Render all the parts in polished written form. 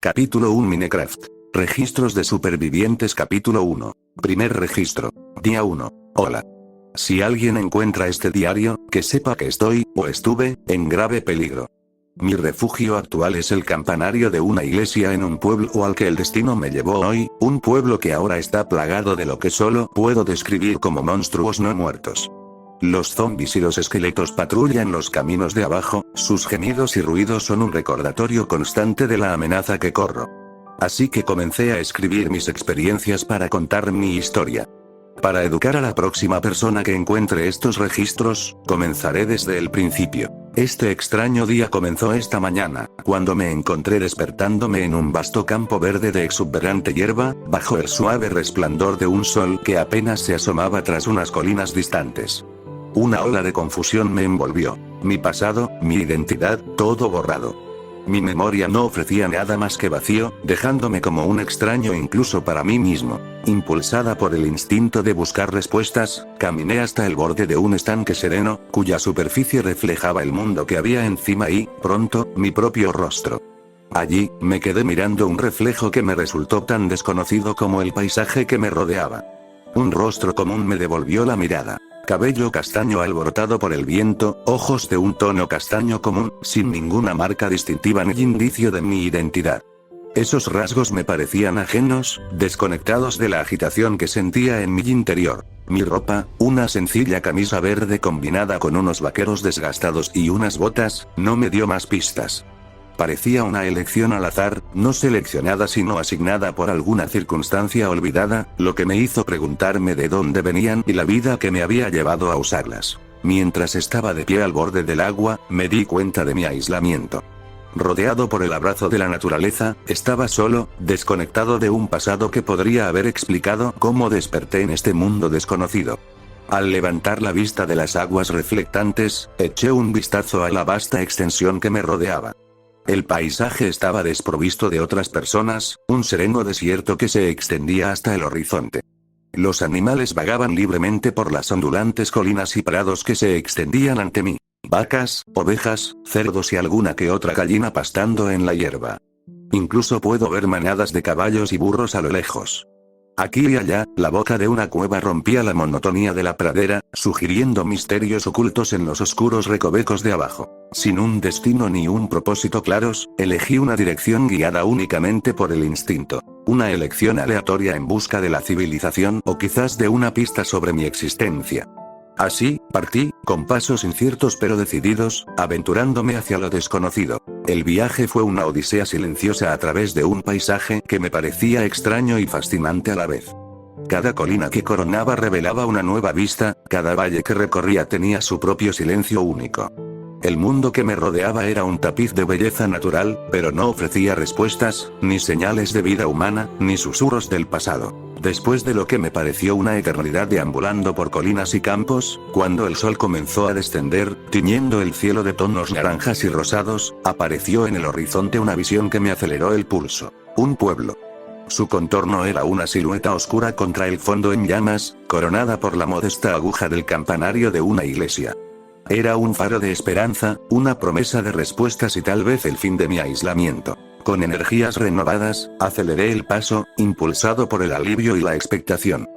Capítulo 1 Minecraft. Registros de supervivientes. Capítulo 1. Primer registro. Día 1. Hola. Si alguien encuentra este diario, que sepa que estoy, o estuve, en grave peligro. Mi refugio actual es el campanario de una iglesia en un pueblo al que el destino me llevó hoy, un pueblo que ahora está plagado de lo que solo puedo describir como monstruos no muertos. Los zombies y los esqueletos patrullan los caminos de abajo, sus gemidos y ruidos son un recordatorio constante de la amenaza que corro. Así que comencé a escribir mis experiencias para contar mi historia. Para educar a la próxima persona que encuentre estos registros, comenzaré desde el principio. Este extraño día comenzó esta mañana, cuando me encontré despertándome en un vasto campo verde de exuberante hierba, bajo el suave resplandor de un sol que apenas se asomaba tras unas colinas distantes. Una ola de confusión me envolvió. Mi pasado, mi identidad, todo borrado. Mi memoria no ofrecía nada más que vacío, dejándome como un extraño incluso para mí mismo. Impulsada por el instinto de buscar respuestas, caminé hasta el borde de un estanque sereno, cuya superficie reflejaba el mundo que había encima y, pronto, mi propio rostro. Allí, me quedé mirando un reflejo que me resultó tan desconocido como el paisaje que me rodeaba. Un rostro común me devolvió la mirada. Cabello castaño alborotado por el viento, ojos de un tono castaño común, sin ninguna marca distintiva ni indicio de mi identidad. Esos rasgos me parecían ajenos, desconectados de la agitación que sentía en mi interior. Mi ropa, una sencilla camisa verde combinada con unos vaqueros desgastados y unas botas, no me dio más pistas. Parecía una elección al azar, no seleccionada sino asignada por alguna circunstancia olvidada, lo que me hizo preguntarme de dónde venían y la vida que me había llevado a usarlas. Mientras estaba de pie al borde del agua, me di cuenta de mi aislamiento. Rodeado por el abrazo de la naturaleza, estaba solo, desconectado de un pasado que podría haber explicado cómo desperté en este mundo desconocido. Al levantar la vista de las aguas reflectantes, eché un vistazo a la vasta extensión que me rodeaba. El paisaje estaba desprovisto de otras personas, un sereno desierto que se extendía hasta el horizonte. Los animales vagaban libremente por las ondulantes colinas y prados que se extendían ante mí. Vacas, ovejas, cerdos y alguna que otra gallina pastando en la hierba. Incluso puedo ver manadas de caballos y burros a lo lejos. Aquí y allá, la boca de una cueva rompía la monotonía de la pradera, sugiriendo misterios ocultos en los oscuros recovecos de abajo. Sin un destino ni un propósito claros, elegí una dirección guiada únicamente por el instinto. Una elección aleatoria en busca de la civilización o quizás de una pista sobre mi existencia. Así, partí, con pasos inciertos pero decididos, aventurándome hacia lo desconocido. El viaje fue una odisea silenciosa a través de un paisaje que me parecía extraño y fascinante a la vez. Cada colina que coronaba revelaba una nueva vista, cada valle que recorría tenía su propio silencio único. El mundo que me rodeaba era un tapiz de belleza natural, pero no ofrecía respuestas, ni señales de vida humana, ni susurros del pasado. Después de lo que me pareció una eternidad deambulando por colinas y campos, cuando el sol comenzó a descender, tiñendo el cielo de tonos naranjas y rosados, apareció en el horizonte una visión que me aceleró el pulso. Un pueblo. Su contorno era una silueta oscura contra el fondo en llamas, coronada por la modesta aguja del campanario de una iglesia. Era un faro de esperanza, una promesa de respuestas y tal vez el fin de mi aislamiento. Con energías renovadas, aceleré el paso, impulsado por el alivio y la expectación.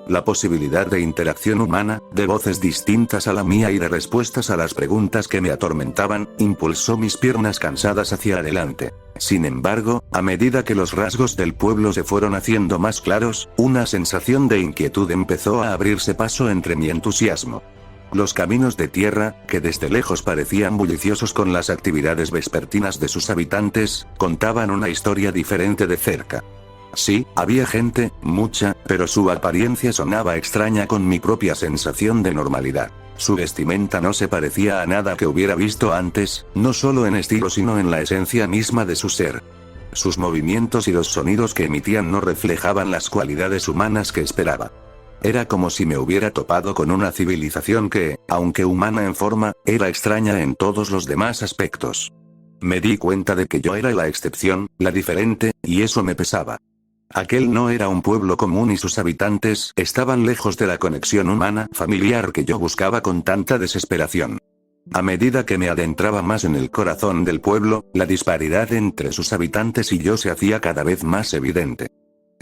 La posibilidad de interacción humana, de voces distintas a la mía y de respuestas a las preguntas que me atormentaban, impulsó mis piernas cansadas hacia adelante. Sin embargo, a medida que los rasgos del pueblo se fueron haciendo más claros, una sensación de inquietud empezó a abrirse paso entre mi entusiasmo. Los caminos de tierra, que desde lejos parecían bulliciosos con las actividades vespertinas de sus habitantes, contaban una historia diferente de cerca. Sí, había gente, mucha, pero su apariencia sonaba extraña con mi propia sensación de normalidad. Su vestimenta no se parecía a nada que hubiera visto antes, no solo en estilo sino en la esencia misma de su ser. Sus movimientos y los sonidos que emitían no reflejaban las cualidades humanas que esperaba. Era como si me hubiera topado con una civilización que, aunque humana en forma, era extraña en todos los demás aspectos. Me di cuenta de que yo era la excepción, la diferente, y eso me pesaba. Aquel no era un pueblo común y sus habitantes estaban lejos de la conexión humana, familiar que yo buscaba con tanta desesperación. A medida que me adentraba más en el corazón del pueblo, la disparidad entre sus habitantes y yo se hacía cada vez más evidente.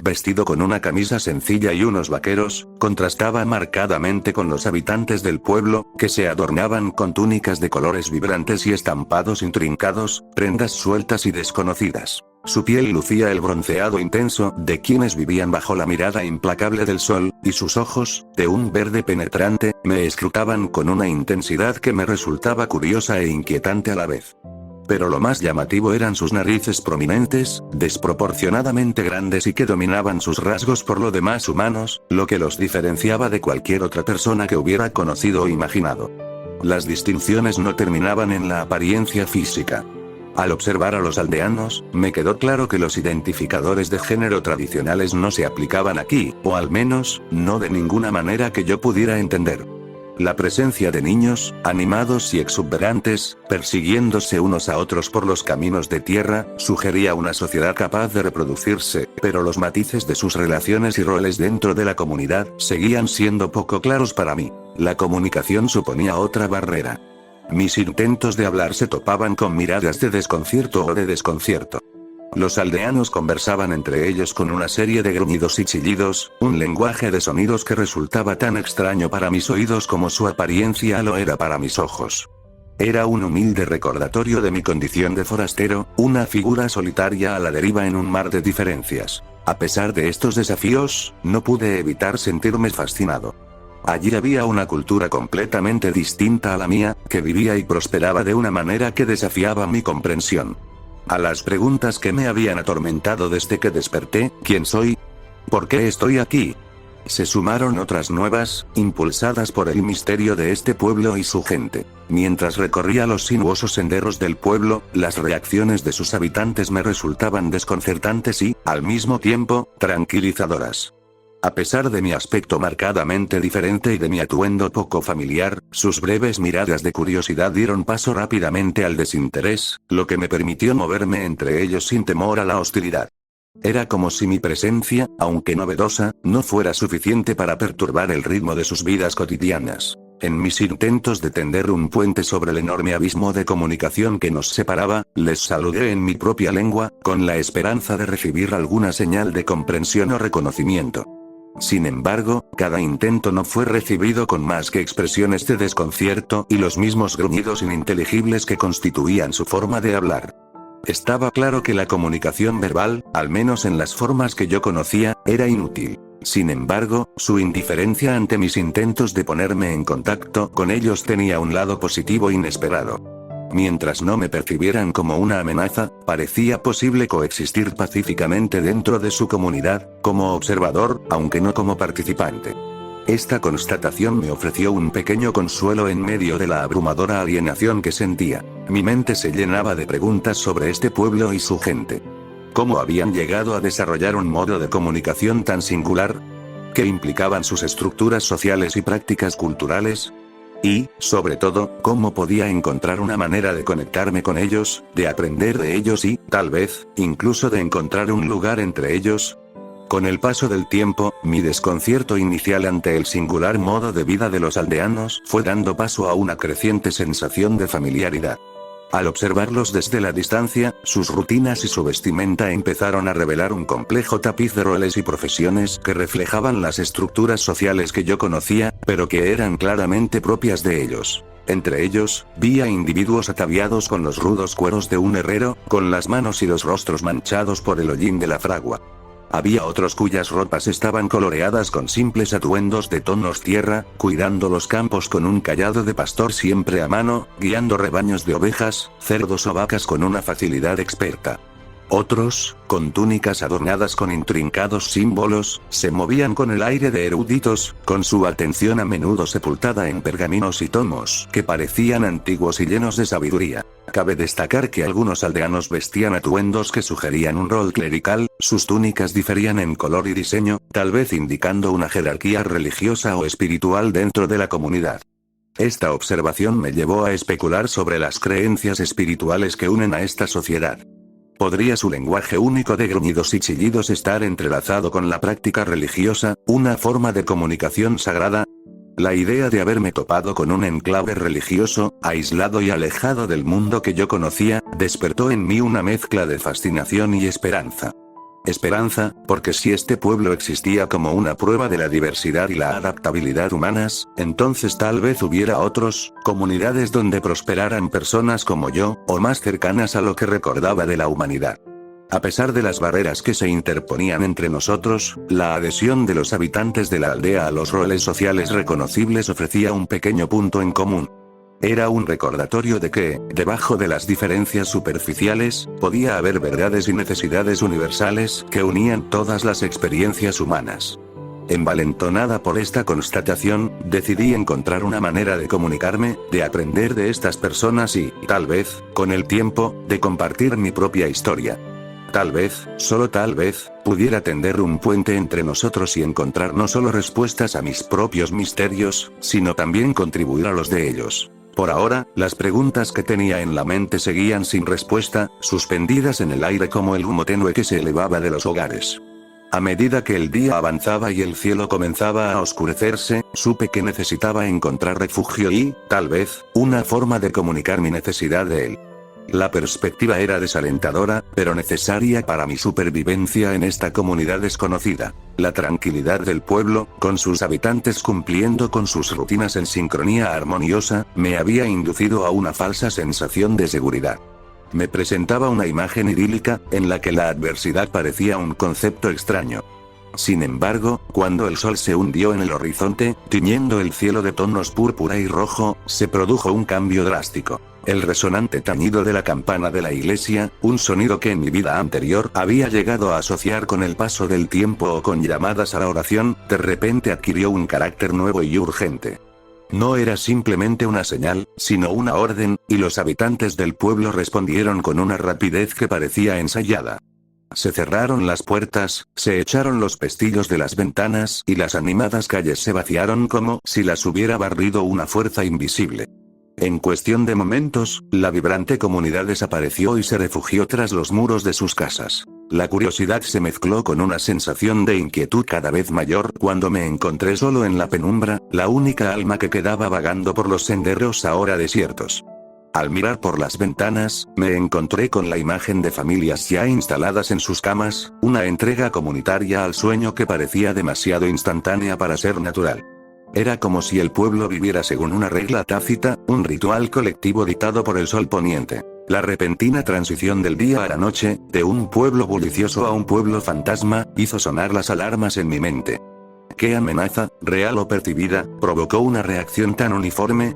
Vestido con una camisa sencilla y unos vaqueros, contrastaba marcadamente con los habitantes del pueblo, que se adornaban con túnicas de colores vibrantes y estampados intrincados, prendas sueltas y desconocidas. Su piel lucía el bronceado intenso de quienes vivían bajo la mirada implacable del sol, y sus ojos, de un verde penetrante, me escrutaban con una intensidad que me resultaba curiosa e inquietante a la vez. Pero lo más llamativo eran sus narices prominentes, desproporcionadamente grandes y que dominaban sus rasgos por lo demás humanos, lo que los diferenciaba de cualquier otra persona que hubiera conocido o imaginado. Las distinciones no terminaban en la apariencia física. Al observar a los aldeanos, me quedó claro que los identificadores de género tradicionales no se aplicaban aquí, o al menos, no de ninguna manera que yo pudiera entender. La presencia de niños, animados y exuberantes, persiguiéndose unos a otros por los caminos de tierra, sugería una sociedad capaz de reproducirse, pero los matices de sus relaciones y roles dentro de la comunidad seguían siendo poco claros para mí. La comunicación suponía otra barrera. Mis intentos de hablar se topaban con miradas de desconcierto o de desconcierto. Los aldeanos conversaban entre ellos con una serie de gruñidos y chillidos, un lenguaje de sonidos que resultaba tan extraño para mis oídos como su apariencia lo era para mis ojos. Era un humilde recordatorio de mi condición de forastero, una figura solitaria a la deriva en un mar de diferencias. A pesar de estos desafíos, no pude evitar sentirme fascinado. Allí había una cultura completamente distinta a la mía, que vivía y prosperaba de una manera que desafiaba mi comprensión. A las preguntas que me habían atormentado desde que desperté, ¿quién soy? ¿Por qué estoy aquí? Se sumaron otras nuevas, impulsadas por el misterio de este pueblo y su gente. Mientras recorría los sinuosos senderos del pueblo, las reacciones de sus habitantes me resultaban desconcertantes y, al mismo tiempo, tranquilizadoras. A pesar de mi aspecto marcadamente diferente y de mi atuendo poco familiar, sus breves miradas de curiosidad dieron paso rápidamente al desinterés, lo que me permitió moverme entre ellos sin temor a la hostilidad. Era como si mi presencia, aunque novedosa, no fuera suficiente para perturbar el ritmo de sus vidas cotidianas. En mis intentos de tender un puente sobre el enorme abismo de comunicación que nos separaba, les saludé en mi propia lengua, con la esperanza de recibir alguna señal de comprensión o reconocimiento. Sin embargo, cada intento no fue recibido con más que expresiones de desconcierto y los mismos gruñidos ininteligibles que constituían su forma de hablar. Estaba claro que la comunicación verbal, al menos en las formas que yo conocía, era inútil. Sin embargo, su indiferencia ante mis intentos de ponerme en contacto con ellos tenía un lado positivo inesperado. Mientras no me percibieran como una amenaza, parecía posible coexistir pacíficamente dentro de su comunidad, como observador, aunque no como participante. Esta constatación me ofreció un pequeño consuelo en medio de la abrumadora alienación que sentía. Mi mente se llenaba de preguntas sobre este pueblo y su gente. ¿Cómo habían llegado a desarrollar un modo de comunicación tan singular? ¿Qué implicaban sus estructuras sociales y prácticas culturales? Y, sobre todo, ¿cómo podía encontrar una manera de conectarme con ellos, de aprender de ellos y, tal vez, incluso de encontrar un lugar entre ellos? Con el paso del tiempo, mi desconcierto inicial ante el singular modo de vida de los aldeanos fue dando paso a una creciente sensación de familiaridad. Al observarlos desde la distancia, sus rutinas y su vestimenta empezaron a revelar un complejo tapiz de roles y profesiones que reflejaban las estructuras sociales que yo conocía, pero que eran claramente propias de ellos. Entre ellos, vi a individuos ataviados con los rudos cueros de un herrero, con las manos y los rostros manchados por el hollín de la fragua. Había otros cuyas ropas estaban coloreadas con simples atuendos de tonos tierra, cuidando los campos con un cayado de pastor siempre a mano, guiando rebaños de ovejas, cerdos o vacas con una facilidad experta. Otros, con túnicas adornadas con intrincados símbolos, se movían con el aire de eruditos, con su atención a menudo sepultada en pergaminos y tomos que parecían antiguos y llenos de sabiduría. Cabe destacar que algunos aldeanos vestían atuendos que sugerían un rol clerical, sus túnicas diferían en color y diseño, tal vez indicando una jerarquía religiosa o espiritual dentro de la comunidad. Esta observación me llevó a especular sobre las creencias espirituales que unen a esta sociedad. ¿Podría su lenguaje único de gruñidos y chillidos estar entrelazado con la práctica religiosa, una forma de comunicación sagrada? La idea de haberme topado con un enclave religioso, aislado y alejado del mundo que yo conocía, despertó en mí una mezcla de fascinación y esperanza. Esperanza, porque si este pueblo existía como una prueba de la diversidad y la adaptabilidad humanas, entonces tal vez hubiera otros, comunidades donde prosperaran personas como yo, o más cercanas a lo que recordaba de la humanidad. A pesar de las barreras que se interponían entre nosotros, la adhesión de los habitantes de la aldea a los roles sociales reconocibles ofrecía un pequeño punto en común. Era un recordatorio de que, debajo de las diferencias superficiales, podía haber verdades y necesidades universales que unían todas las experiencias humanas. Envalentonada por esta constatación, decidí encontrar una manera de comunicarme, de aprender de estas personas y, tal vez, con el tiempo, de compartir mi propia historia. Tal vez, solo tal vez, pudiera tender un puente entre nosotros y encontrar no solo respuestas a mis propios misterios, sino también contribuir a los de ellos. Por ahora, las preguntas que tenía en la mente seguían sin respuesta, suspendidas en el aire como el humo tenue que se elevaba de los hogares. A medida que el día avanzaba y el cielo comenzaba a oscurecerse, supe que necesitaba encontrar refugio y, tal vez, una forma de comunicar mi necesidad de él. La perspectiva era desalentadora, pero necesaria para mi supervivencia en esta comunidad desconocida. La tranquilidad del pueblo, con sus habitantes cumpliendo con sus rutinas en sincronía armoniosa, me había inducido a una falsa sensación de seguridad. Me presentaba una imagen idílica, en la que la adversidad parecía un concepto extraño. Sin embargo, cuando el sol se hundió en el horizonte, tiñendo el cielo de tonos púrpura y rojo, se produjo un cambio drástico. El resonante tañido de la campana de la iglesia, un sonido que en mi vida anterior había llegado a asociar con el paso del tiempo o con llamadas a la oración, de repente adquirió un carácter nuevo y urgente. No era simplemente una señal, sino una orden, y los habitantes del pueblo respondieron con una rapidez que parecía ensayada. Se cerraron las puertas, se echaron los pestillos de las ventanas y las animadas calles se vaciaron como si las hubiera barrido una fuerza invisible. En cuestión de momentos, la vibrante comunidad desapareció y se refugió tras los muros de sus casas. La curiosidad se mezcló con una sensación de inquietud cada vez mayor cuando me encontré solo en la penumbra, la única alma que quedaba vagando por los senderos ahora desiertos. Al mirar por las ventanas, me encontré con la imagen de familias ya instaladas en sus camas, una entrega comunitaria al sueño que parecía demasiado instantánea para ser natural. Era como si el pueblo viviera según una regla tácita, un ritual colectivo dictado por el sol poniente. La repentina transición del día a la noche, de un pueblo bullicioso a un pueblo fantasma, hizo sonar las alarmas en mi mente. ¿Qué amenaza, real o percibida, provocó una reacción tan uniforme?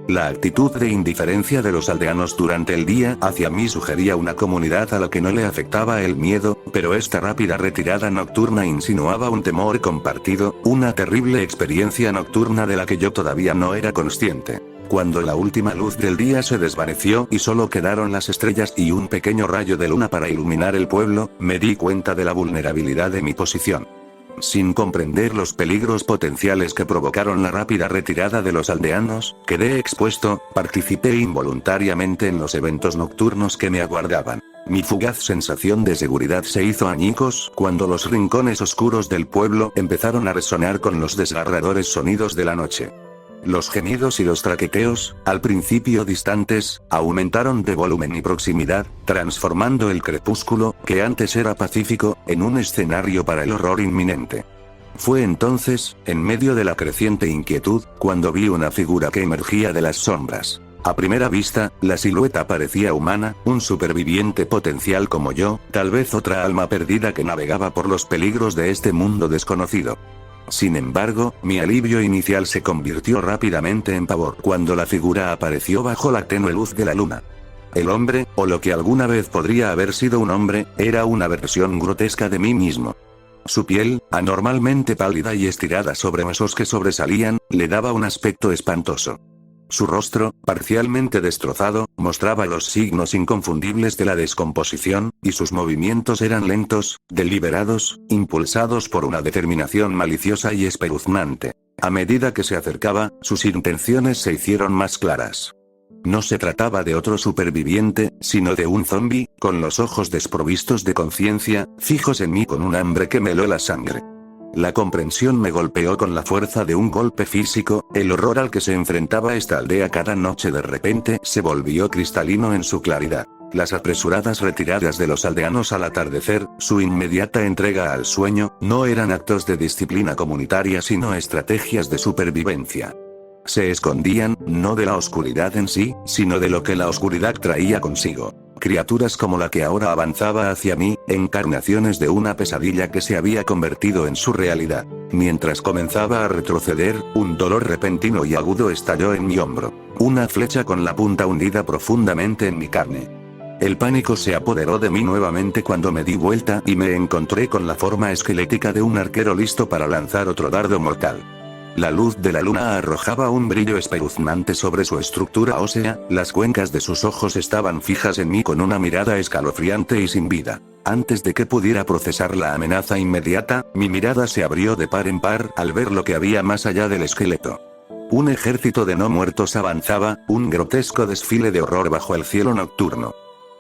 La actitud de indiferencia de los aldeanos durante el día hacia mí sugería una comunidad a la que no le afectaba el miedo, pero esta rápida retirada nocturna insinuaba un temor compartido, una terrible experiencia nocturna de la que yo todavía no era consciente. Cuando la última luz del día se desvaneció y solo quedaron las estrellas y un pequeño rayo de luna para iluminar el pueblo, me di cuenta de la vulnerabilidad de mi posición. Sin comprender los peligros potenciales que provocaron la rápida retirada de los aldeanos, quedé expuesto, participé involuntariamente en los eventos nocturnos que me aguardaban. Mi fugaz sensación de seguridad se hizo añicos cuando los rincones oscuros del pueblo empezaron a resonar con los desgarradores sonidos de la noche. Los gemidos y los traqueteos, al principio distantes, aumentaron de volumen y proximidad, transformando el crepúsculo, que antes era pacífico, en un escenario para el horror inminente. Fue entonces, en medio de la creciente inquietud, cuando vi una figura que emergía de las sombras. A primera vista, la silueta parecía humana, un superviviente potencial como yo, tal vez otra alma perdida que navegaba por los peligros de este mundo desconocido. Sin embargo, mi alivio inicial se convirtió rápidamente en pavor cuando la figura apareció bajo la tenue luz de la luna. El hombre, o lo que alguna vez podría haber sido un hombre, era una versión grotesca de mí mismo. Su piel, anormalmente pálida y estirada sobre huesos que sobresalían, le daba un aspecto espantoso. Su rostro, parcialmente destrozado, mostraba los signos inconfundibles de la descomposición, y sus movimientos eran lentos, deliberados, impulsados por una determinación maliciosa y espeluznante. A medida que se acercaba, sus intenciones se hicieron más claras. No se trataba de otro superviviente, sino de un zombi, con los ojos desprovistos de conciencia, fijos en mí con un hambre que me heló la sangre. La comprensión me golpeó con la fuerza de un golpe físico, el horror al que se enfrentaba esta aldea cada noche de repente se volvió cristalino en su claridad. Las apresuradas retiradas de los aldeanos al atardecer, su inmediata entrega al sueño, no eran actos de disciplina comunitaria sino estrategias de supervivencia. Se escondían, no de la oscuridad en sí, sino de lo que la oscuridad traía consigo. Criaturas como la que ahora avanzaba hacia mí, encarnaciones de una pesadilla que se había convertido en su realidad. Mientras comenzaba a retroceder, un dolor repentino y agudo estalló en mi hombro. Una flecha con la punta hundida profundamente en mi carne. El pánico se apoderó de mí nuevamente cuando me di vuelta y me encontré con la forma esquelética de un arquero listo para lanzar otro dardo mortal. La luz de la luna arrojaba un brillo espeluznante sobre su estructura ósea, las cuencas de sus ojos estaban fijas en mí con una mirada escalofriante y sin vida. Antes de que pudiera procesar la amenaza inmediata, mi mirada se abrió de par en par al ver lo que había más allá del esqueleto. Un ejército de no muertos avanzaba, un grotesco desfile de horror bajo el cielo nocturno.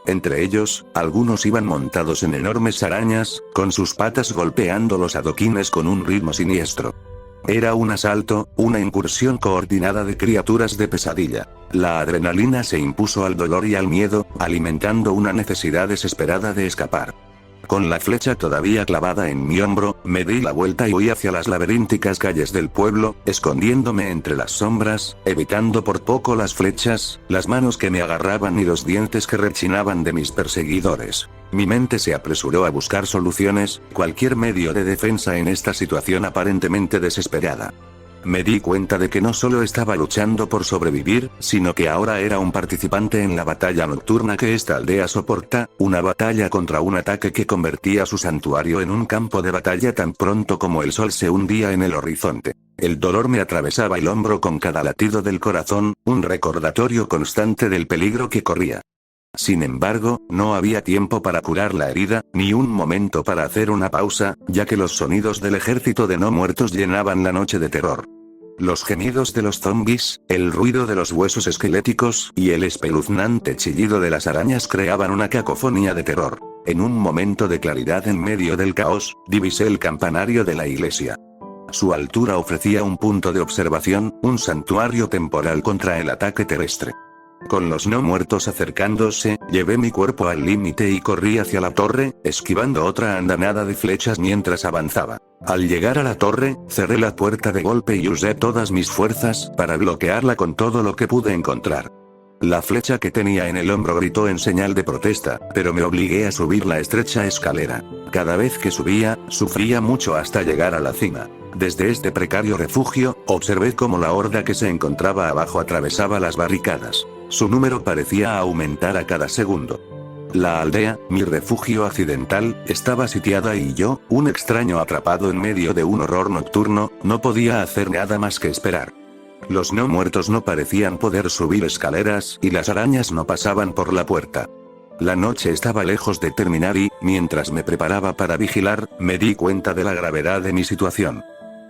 Entre ellos, algunos iban montados en enormes arañas, con sus patas golpeando los adoquines con un ritmo siniestro. Era un asalto, una incursión coordinada de criaturas de pesadilla. La adrenalina se impuso al dolor y al miedo, alimentando una necesidad desesperada de escapar. Con la flecha todavía clavada en mi hombro, me di la vuelta y huí hacia las laberínticas calles del pueblo, escondiéndome entre las sombras, evitando por poco las flechas, las manos que me agarraban y los dientes que rechinaban de mis perseguidores. Mi mente se apresuró a buscar soluciones, cualquier medio de defensa en esta situación aparentemente desesperada. Me di cuenta de que no solo estaba luchando por sobrevivir, sino que ahora era un participante en la batalla nocturna que esta aldea soporta, una batalla contra un ataque que convertía su santuario en un campo de batalla tan pronto como el sol se hundía en el horizonte. El dolor me atravesaba el hombro con cada latido del corazón, un recordatorio constante del peligro que corría. Sin embargo, no había tiempo para curar la herida, ni un momento para hacer una pausa, ya que los sonidos del ejército de no muertos llenaban la noche de terror. Los gemidos de los zombies, el ruido de los huesos esqueléticos y el espeluznante chillido de las arañas creaban una cacofonía de terror. En un momento de claridad en medio del caos, divisé el campanario de la iglesia. Su altura ofrecía un punto de observación, un santuario temporal contra el ataque terrestre. Con los no muertos acercándose, llevé mi cuerpo al límite y corrí hacia la torre, esquivando otra andanada de flechas mientras avanzaba. Al llegar a la torre, cerré la puerta de golpe y usé todas mis fuerzas para bloquearla con todo lo que pude encontrar. La flecha que tenía en el hombro gritó en señal de protesta, pero me obligué a subir la estrecha escalera. Cada vez que subía, sufría mucho hasta llegar a la cima. Desde este precario refugio, observé cómo la horda que se encontraba abajo atravesaba las barricadas. Su número parecía aumentar a cada segundo. La aldea, mi refugio accidental, estaba sitiada y yo, un extraño atrapado en medio de un horror nocturno, no podía hacer nada más que esperar. Los no muertos no parecían poder subir escaleras y las arañas no pasaban por la puerta. La noche estaba lejos de terminar y, mientras me preparaba para vigilar, me di cuenta de la gravedad de mi situación.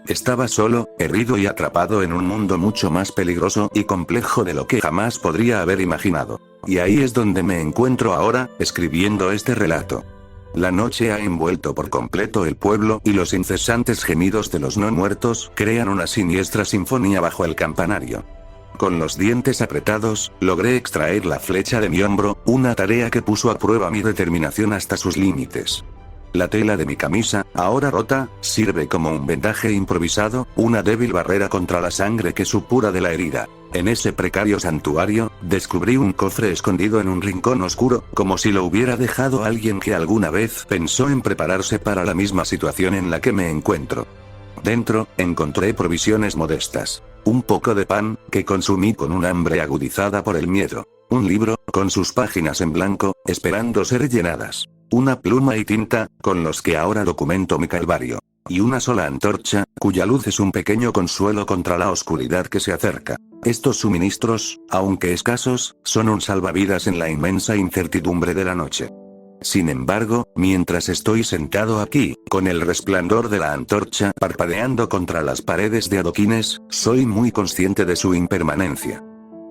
Estaba solo, herido y atrapado en un mundo mucho más peligroso y complejo de lo que jamás podría haber imaginado. Y ahí es donde me encuentro ahora, escribiendo este relato. La noche ha envuelto por completo el pueblo y los incesantes gemidos de los no muertos crean una siniestra sinfonía bajo el campanario. Con los dientes apretados, logré extraer la flecha de mi hombro, una tarea que puso a prueba mi determinación hasta sus límites. La tela de mi camisa, ahora rota, sirve como un vendaje improvisado, una débil barrera contra la sangre que supura de la herida. En ese precario santuario, descubrí un cofre escondido en un rincón oscuro, como si lo hubiera dejado alguien que alguna vez pensó en prepararse para la misma situación en la que me encuentro. Dentro, encontré provisiones modestas. Un poco de pan, que consumí con un hambre agudizada por el miedo. Un libro, con sus páginas en blanco, esperando ser llenadas. Una pluma y tinta, con los que ahora documento mi calvario. Y una sola antorcha, cuya luz es un pequeño consuelo contra la oscuridad que se acerca. Estos suministros, aunque escasos, son un salvavidas en la inmensa incertidumbre de la noche. Sin embargo, mientras estoy sentado aquí, con el resplandor de la antorcha parpadeando contra las paredes de adoquines, soy muy consciente de su impermanencia.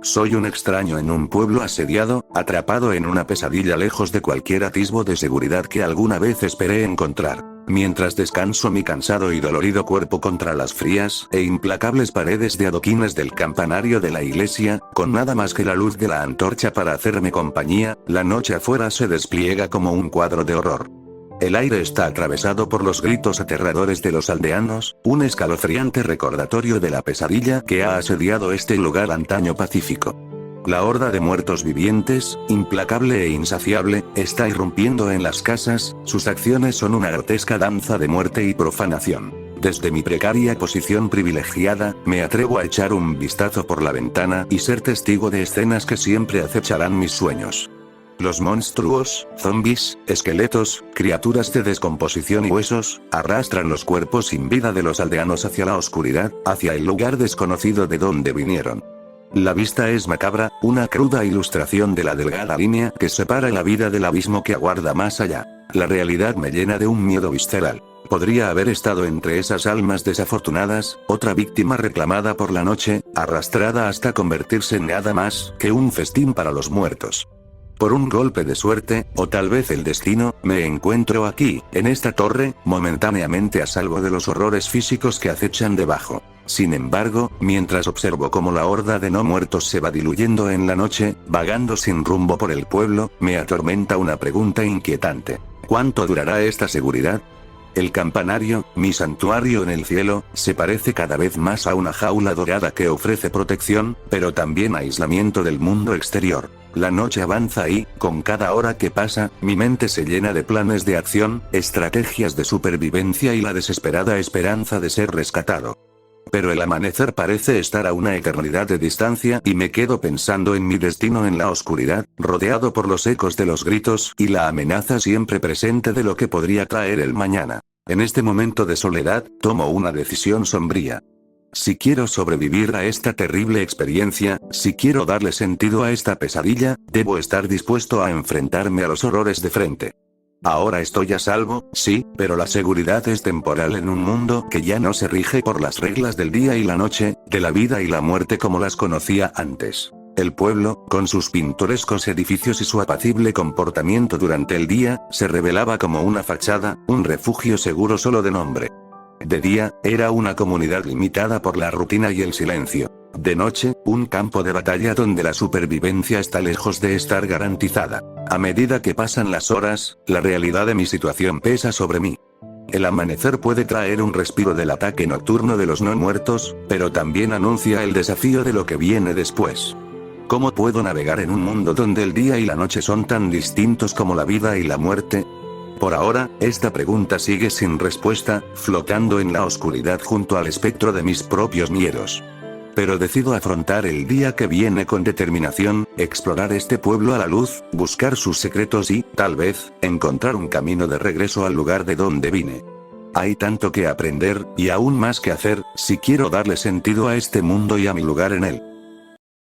Soy un extraño en un pueblo asediado, atrapado en una pesadilla lejos de cualquier atisbo de seguridad que alguna vez esperé encontrar. mientras descanso mi cansado y dolorido cuerpo contra las frías e implacables paredes de adoquines del campanario de la iglesia, con nada más que la luz de la antorcha para hacerme compañía, la noche afuera se despliega como un cuadro de horror. El aire está atravesado por los gritos aterradores de los aldeanos, un escalofriante recordatorio de la pesadilla que ha asediado este lugar antaño pacífico. La horda de muertos vivientes, implacable e insaciable, está irrumpiendo en las casas, sus acciones son una grotesca danza de muerte y profanación. Desde mi precaria posición privilegiada, me atrevo a echar un vistazo por la ventana y ser testigo de escenas que siempre acecharán mis sueños. Los monstruos, zombies, esqueletos, criaturas de descomposición y huesos, arrastran los cuerpos sin vida de los aldeanos hacia la oscuridad, hacia el lugar desconocido de donde vinieron. La vista es macabra, una cruda ilustración de la delgada línea que separa la vida del abismo que aguarda más allá. La realidad me llena de un miedo visceral. Podría haber estado entre esas almas desafortunadas, otra víctima reclamada por la noche, arrastrada hasta convertirse en nada más que un festín para los muertos. Por un golpe de suerte, o tal vez el destino, me encuentro aquí, en esta torre, momentáneamente a salvo de los horrores físicos que acechan debajo. Sin embargo, mientras observo cómo la horda de no muertos se va diluyendo en la noche, vagando sin rumbo por el pueblo, me atormenta una pregunta inquietante. ¿Cuánto durará esta seguridad? El campanario, mi santuario en el cielo, se parece cada vez más a una jaula dorada que ofrece protección, pero también aislamiento del mundo exterior. La noche avanza y, con cada hora que pasa, mi mente se llena de planes de acción, estrategias de supervivencia y la desesperada esperanza de ser rescatado. Pero el amanecer parece estar a una eternidad de distancia y me quedo pensando en mi destino en la oscuridad, rodeado por los ecos de los gritos y la amenaza siempre presente de lo que podría traer el mañana. En este momento de soledad, tomo una decisión sombría. Si quiero sobrevivir a esta terrible experiencia, si quiero darle sentido a esta pesadilla, debo estar dispuesto a enfrentarme a los horrores de frente. Ahora estoy a salvo, sí, pero la seguridad es temporal en un mundo que ya no se rige por las reglas del día y la noche, de la vida y la muerte como las conocía antes. El pueblo, con sus pintorescos edificios y su apacible comportamiento durante el día, se revelaba como una fachada, un refugio seguro solo de nombre. De día, era una comunidad limitada por la rutina y el silencio. De noche, un campo de batalla donde la supervivencia está lejos de estar garantizada. A medida que pasan las horas, la realidad de mi situación pesa sobre mí. El amanecer puede traer un respiro del ataque nocturno de los no muertos, pero también anuncia el desafío de lo que viene después. ¿Cómo puedo navegar en un mundo donde el día y la noche son tan distintos como la vida y la muerte? Por ahora, esta pregunta sigue sin respuesta, flotando en la oscuridad junto al espectro de mis propios miedos. Pero decido afrontar el día que viene con determinación, explorar este pueblo a la luz, buscar sus secretos y, tal vez, encontrar un camino de regreso al lugar de donde vine. Hay tanto que aprender, y aún más que hacer, si quiero darle sentido a este mundo y a mi lugar en él.